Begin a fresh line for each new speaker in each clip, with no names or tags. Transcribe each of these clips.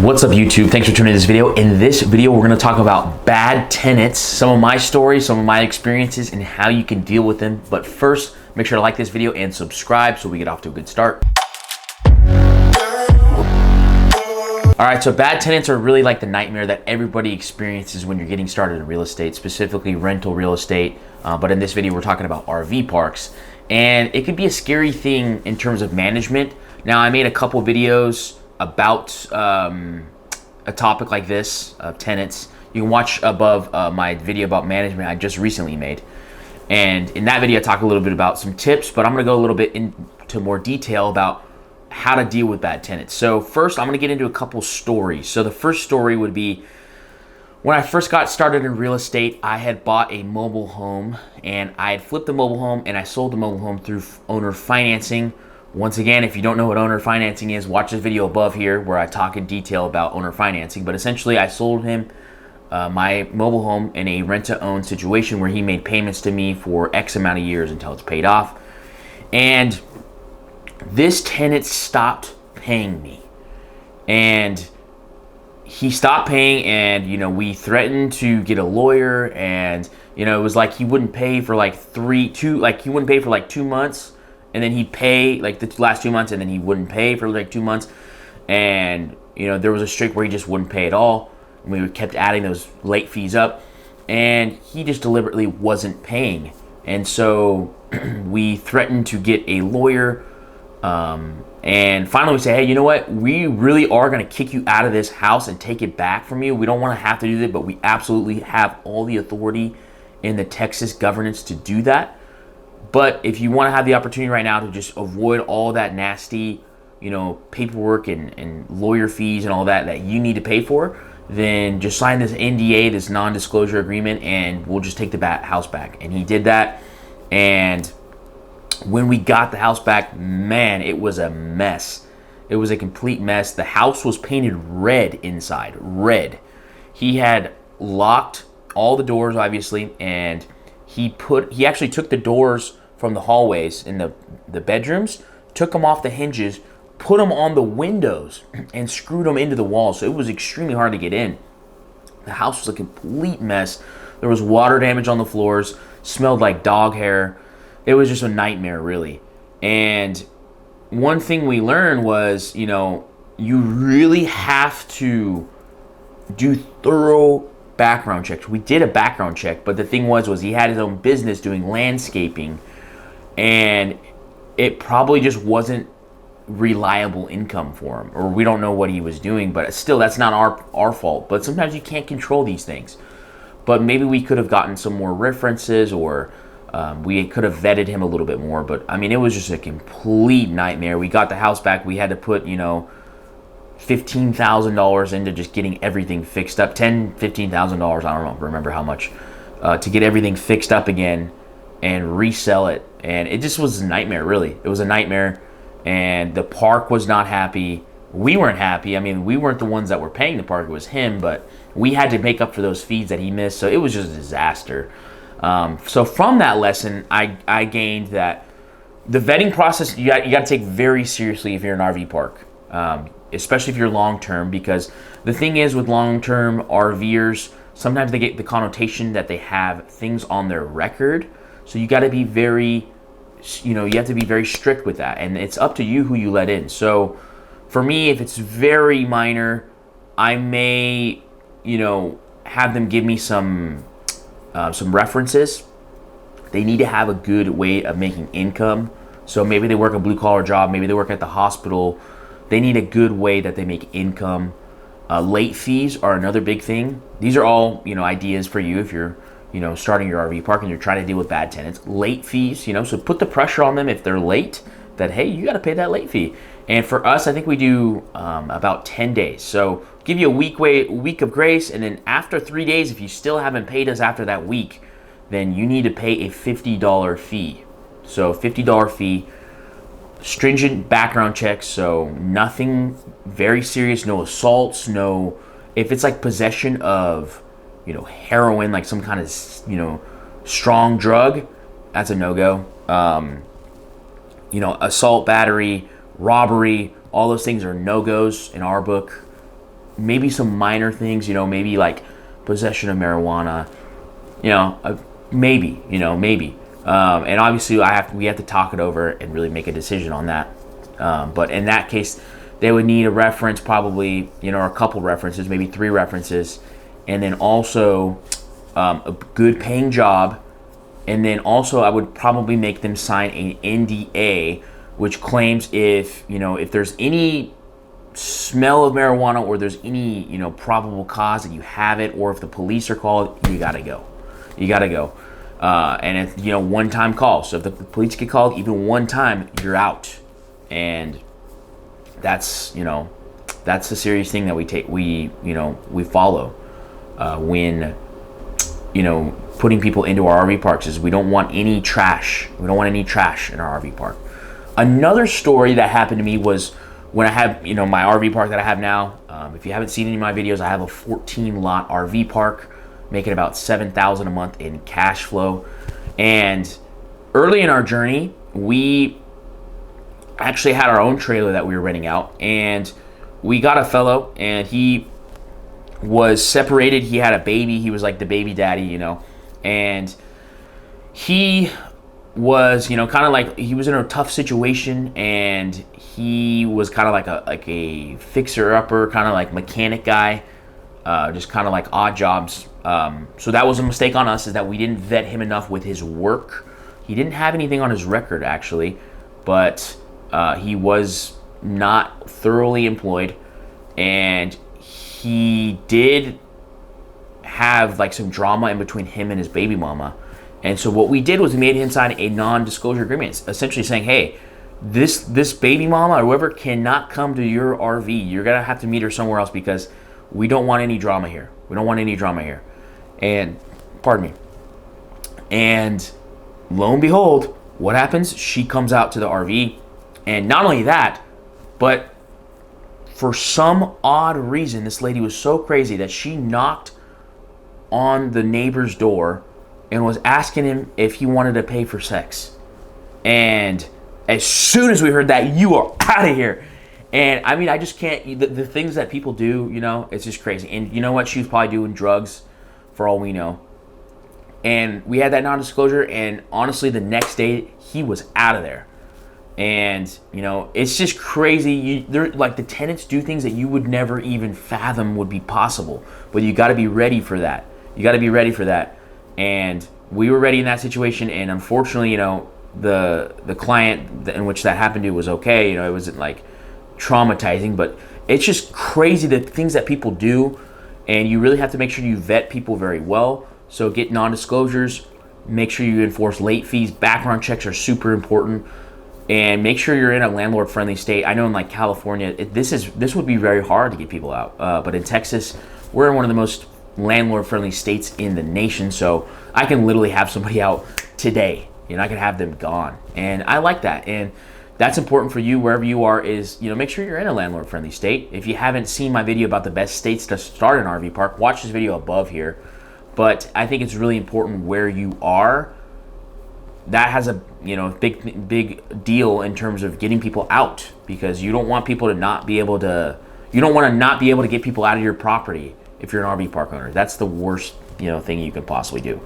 What's up YouTube? Thanks for tuning in this video. In this video, we're going to talk about bad tenants, some of my stories, some of my experiences, and how you can deal with them. But first, make sure to like this video and subscribe so we get off to a good start. All right, so bad tenants are really like the nightmare that everybody experiences when you're getting started in real estate, specifically rental real estate. But in this video, we're talking about RV parks. And it could be a scary thing in terms of management. Now, I made a couple videos about a topic like this, tenants. You can watch above my video about management I just recently made. And in that video, I talk a little bit about some tips, but I'm gonna go a little bit into more detail about how to deal with bad tenants. So first, I'm gonna get into a couple stories. So the first story would be, when I first got started in real estate, I had bought a mobile home and I had flipped the mobile home and I sold the mobile home through owner financing. Once again, if you don't know what owner financing is, watch this video above here where I talk in detail about owner financing. But essentially, I sold him my mobile home in a rent-to-own situation where he made payments to me for X amount of years until it's paid off. And this tenant stopped paying me. And he stopped paying, and we threatened to get a lawyer, and it was like he wouldn't pay for like 2 months. And then he'd pay like the last 2 months, and then he wouldn't pay for like 2 months. And, there was a streak where he just wouldn't pay at all. And we kept adding those late fees up. And he just deliberately wasn't paying. And so we threatened to get a lawyer. And finally we say, hey, you know what? We really are going to kick you out of this house and take it back from you. We don't want to have to do that, but we absolutely have all the authority in the Texas governance to do that. But if you want to have the opportunity right now to just avoid all that nasty, paperwork and lawyer fees and all that you need to pay for, then just sign this NDA, this non-disclosure agreement, and we'll just take the house back. And he did that. And when we got the house back, man, it was a mess. It was a complete mess. The house was painted red inside, red. He had locked all the doors, obviously, and he actually took the doors from the hallways in the bedrooms, took them off the hinges, put them on the windows, and screwed them into the walls. So it was extremely hard to get in. The house was a complete mess. There was water damage on the floors, smelled like dog hair. It was just a nightmare, really. And one thing we learned was, you really have to do thorough background checks. We did a background check, but the thing was he had his own business doing landscaping, and it probably just wasn't reliable income for him, or we don't know what he was doing. But still, that's not our fault. But sometimes you can't control these things. But maybe we could have gotten some more references, or we could have vetted him a little bit more. But I mean, it was just a complete nightmare. We got the house back. We had to put $15,000 into just getting everything fixed up. $15,000, I don't remember how much, to get everything fixed up again and resell it. And it just was a nightmare, really. It was a nightmare. And the park was not happy. We weren't happy. I mean, we weren't the ones that were paying the park. It was him. But we had to make up for those fees that he missed. So it was just a disaster. So from that lesson, I gained that the vetting process, you got to take very seriously if you're an RV park. Especially if you're long-term, because the thing is with long-term RVers, sometimes they get the connotation that they have things on their record. So you got to be very, you have to be very strict with that, and it's up to you who you let in. So for me, if it's very minor, I may, have them give me some references. They need to have a good way of making income. So maybe they work a blue-collar job, maybe they work at the hospital. They need a good way that they make income. Late fees are another big thing. These are all, ideas for you if you're, starting your RV park and you're trying to deal with bad tenants. Late fees, so put the pressure on them if they're late, that, hey, you got to pay that late fee. And for us, I think we do about 10 days. So give you a week of grace, and then after 3 days, if you still haven't paid us after that week, then you need to pay a $50 fee. So $50 fee. Stringent background checks, so nothing very serious, no assaults, if it's like possession of, heroin, like some kind of, strong drug, that's a no-go. Assault, battery, robbery, all those things are no-goes in our book. maybe some minor things, maybe like possession of marijuana, maybe, maybe. And obviously we have to talk it over and really make a decision on that. But in that case, they would need a reference, probably, or a couple references, maybe 3 references, and then also a good paying job. And then also I would probably make them sign an NDA, which claims if there's any smell of marijuana or there's any, probable cause that you have it, or if the police are called, you gotta go. And if, one-time call. So if the police get called even one time, you're out. And that's the serious thing that we follow when putting people into our RV parks, is we don't want any trash. We don't want any trash in our RV park. Another story that happened to me was when I had my RV park that I have now. If you haven't seen any of my videos, I have a 14-lot RV park, making about $7,000 a month in cash flow. And early in our journey, we actually had our own trailer that we were renting out, and we got a fellow, and he was separated. He had a baby. He was like the baby daddy, and he was, kind of like, he was in a tough situation, and he was kind of like a fixer-upper, kind of like mechanic guy, just kind of like odd jobs. So that was a mistake on us, is that we didn't vet him enough with his work. He didn't have anything on his record, actually, but he was not thoroughly employed, and he did have like some drama in between him and his baby mama. And so what we did was we made him sign a non-disclosure agreement, essentially saying, hey, this baby mama or whoever cannot come to your RV. You're gonna have to meet her somewhere else, because we don't want any drama here. And pardon me. And lo and behold, what happens? She comes out to the RV, and not only that, but for some odd reason, this lady was so crazy that she knocked on the neighbor's door and was asking him if he wanted to pay for sex. And as soon as we heard that, you are out of here. And I mean, I just can't, the things that people do, it's just crazy. And you know what? She was probably doing drugs for all we know. And we had that non-disclosure, and honestly, the next day, he was out of there. And, it's just crazy. Like, the tenants do things that you would never even fathom would be possible. But you got to be ready for that. And we were ready in that situation. And unfortunately, the client in which that happened to was okay. It wasn't like traumatizing, but it's just crazy the things that people do. And you really have to make sure you vet people very well. So get non-disclosures. Make sure you enforce late fees. Background checks are super important. And make sure you're in a landlord-friendly state. I know in like California, this would be very hard to get people out. But in Texas, we're in one of the most landlord-friendly states in the nation. So I can literally have somebody out today. I can have them gone. And I like that. And that's important for you wherever you are, is, make sure you're in a landlord-friendly state. If you haven't seen my video about the best states to start an RV park, watch this video above here. But I think it's really important where you are. That has a big deal in terms of getting people out, because you don't want people to not be able to. You don't want to not be able to get people out of your property if you're an RV park owner. That's the worst thing you can possibly do.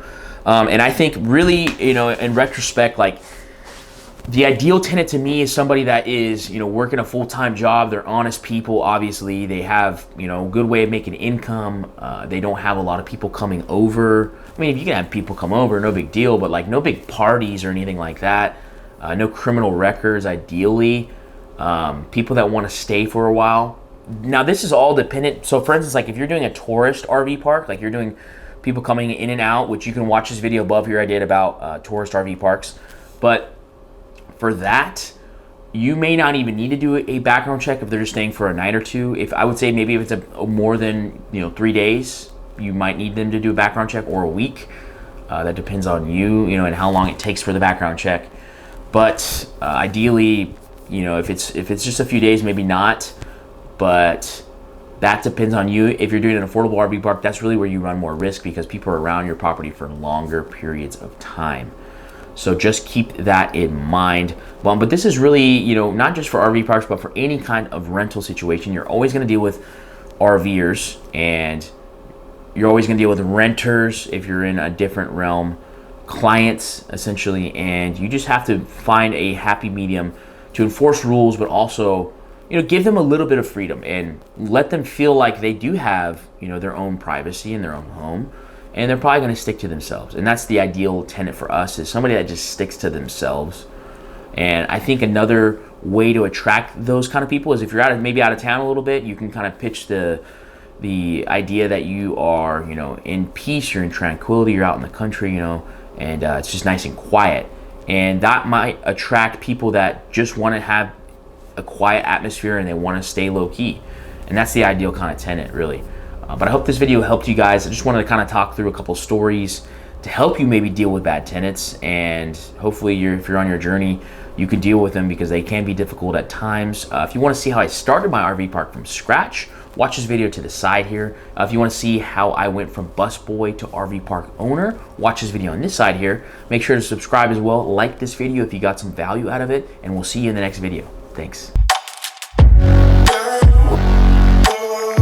And I think really in retrospect, like, the ideal tenant to me is somebody that is working a full-time job. They're honest people. Obviously, they have a good way of making income. They don't have a lot of people coming over. I mean, if you can have people come over, no big deal, but like no big parties or anything like that. No criminal records, ideally. People that want to stay for a while. Now, this is all dependent. So, for instance, like if you're doing a tourist RV park, like you're doing people coming in and out, which you can watch this video above here I did about tourist RV parks. But for that, you may not even need to do a background check if they're just staying for a night or two. If I would say maybe if it's a more than 3 days, you might need them to do a background check, or a week. That depends on you, and how long it takes for the background check. But ideally, if it's just a few days, maybe not. But that depends on you. If you're doing an affordable RV park, that's really where you run more risk, because people are around your property for longer periods of time. So just keep that in mind. But this is really, not just for RV parks, but for any kind of rental situation. You're always going to deal with RVers, and you're always going to deal with renters if you're in a different realm, clients essentially, and you just have to find a happy medium to enforce rules, but also, you know, give them a little bit of freedom and let them feel like they do have, you know, their own privacy in their own home, and they're probably going to stick to themselves. And that's the ideal tenant for us, is somebody that just sticks to themselves. And I think another way to attract those kind of people is if you're maybe out of town a little bit, you can kind of pitch the idea that you are, you know, in peace, you're in tranquility, you're out in the country, you know, and it's just nice and quiet. And that might attract people that just want to have a quiet atmosphere and they want to stay low key. And that's the ideal kind of tenant, really. But I hope this video helped you guys. I just wanted to kind of talk through a couple stories to help you maybe deal with bad tenants, and hopefully if you're on your journey, you can deal with them, because they can be difficult at times. If you want to see how I started my RV park from scratch, watch this video to the side here. If you want to see how I went from busboy to RV park owner, watch this video on this side here. Make sure to subscribe as well. Like this video if you got some value out of it, and we'll see you in the next video. Thanks.